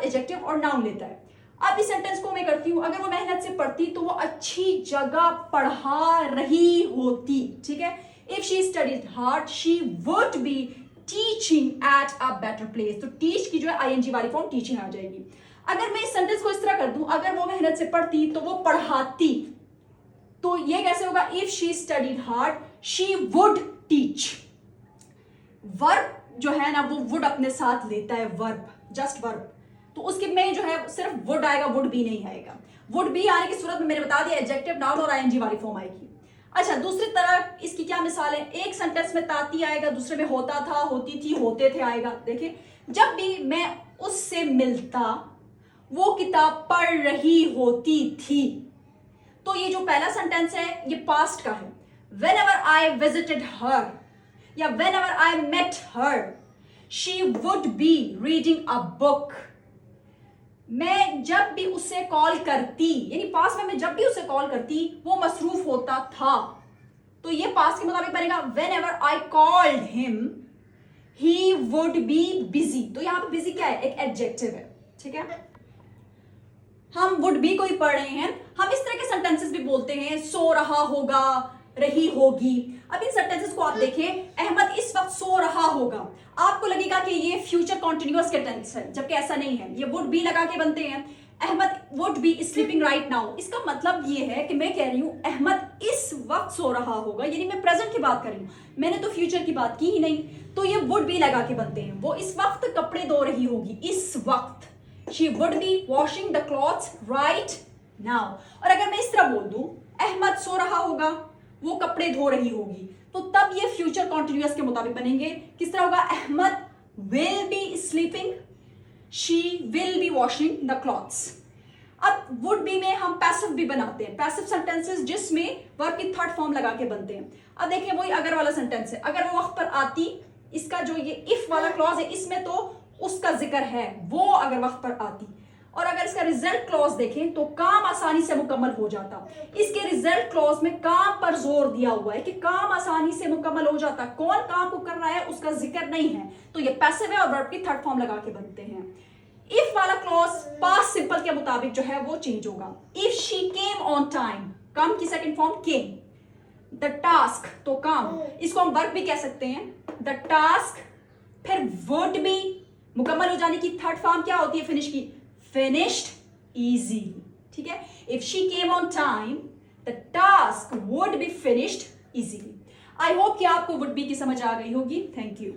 Adjective और noun लेता है। अब इस सेंटेंस को मैं करती हूं, अगर वो मेहनत से पढ़ती तो वो अच्छी जगह पढ़ा रही होती, ठीक है। If she studies hard she would be teaching at a better place, तो टीच की जो है आईएनजी वाली फॉर्म टीचिंग आ जाएगी। अगर मैं इस सेंटेंस को इस तरह कर दूं, अगर वो मेहनत से पढ़ती तो वो पढ़ाती, तो ये कैसे होगा? If she studied hard she would teach. Verb जो है ना वो वुड अपने साथ लेता है, वर्ब, जस्ट वर्ब, तो उसके में जो है सिर्फ वुड आएगा, वुड बी नहीं आएगा। वुड बी आने की सूरत में मैंने बता दिया एडजेक्टिव, नाउन और आईएनजी वाली फॉर्म आएगी। अच्छा, दूसरी तरह इसकी क्या मिसाल है? एक सेंटेंस में ताती आएगा, दूसरे में होता था, होती थी, होते थे आएगा। देखिए, जब भी मैं उससे मिलता वो किताब पढ़ रही होती थी, तो ये जो पहला सेंटेंस है ये पास्ट का है। Whenever I visited her या whenever I met her, she would be reading a book. मैं जब भी उससे कॉल करती, यानी पास्ट में मैं जब भी उससे कॉल करती वो मसरूफ होता था, तो ये पास्ट के मुताबिक बनेगा whenever I called him he would be busy। तो यहां पे busy क्या है? एक एडजेक्टिव है, ठीक है। हम वुड बी को ही पढ़ रहे हैं, हम इस तरह के सेंटेंसेस भी बोलते हैं, सो रहा होगा, रही होगी। अब इन सेंटेंसेस को आप देखें, अहमद इस वक्त सो रहा होगा, आपको लगेगा कि ये फ्यूचर कॉन्टिन्यूअस के टेंस है, जबकि ऐसा नहीं है, ये वुड बी लगा के बनते हैं। Ahmed would be sleeping right now, इसका मतलब ये है कि मैं कह रही हूं अहमद इस वक्त सो रहा होगा, यानी मैं प्रेजेंट की बात कर रही हूं, मैंने तो फ्यूचर की बात की ही नहीं, तो ये वुड बी लगा के बनते हैं। वो इस वक्त कपड़े धो रही होगी, इस वक्त। She would be washing the clothes right now। और अगर मैं इस तरह बोल दूं अहमद सो रहा होगा, वो कपड़े धो रही होगी, तो तब ये फ्यूचर कॉन्टिन्यूअस के मुताबिक बनेंगे। किस तरह होगा? Ahmad will be sleeping, she will be washing the clothes। अब would be में हम पैसिव भी बनाते हैं, पैसिव सेंटेंसेस जिसमें वर्ब की थर्ड फॉर्म लगा के बनते हैं। अब देखिए वही अगर वाला सेंटेंस है, अगर वो वक्त पर आती, इसका जो ये इफ वाला क्लॉज है इसमें तो उसका जिक्र है, वो अगर वक्त पर आती, और अगर इसका रिजल्ट क्लॉज देखें तो काम आसानी से मुकम्मल हो जाता। इसके रिजल्ट क्लॉज में काम पर जोर दिया हुआ है कि काम आसानी से मुकम्मल हो जाता, कौन काम को कर रहा है उसका जिक्र नहीं है, तो ये पैसिव है और वर्ब की थर्ड फॉर्म लगा के बनते हैं। इफ वाला क्लॉज पास्ट सिंपल के मुताबिक जो है वो चेंज होगा। If she came on time, काम की second form came. The task तो काम, इसको हम वर्ब भी कह सकते हैं, द टास्क, फिर वुड बी, मुकम्मल हो जाने की थर्ड फॉर्म क्या होती है फिनिश की? फिनिश्ड इजीली, ठीक है। If she came on time the task would be finished easily. I hope कि आपको वुड बी की समझ आ गई होगी। Thank you.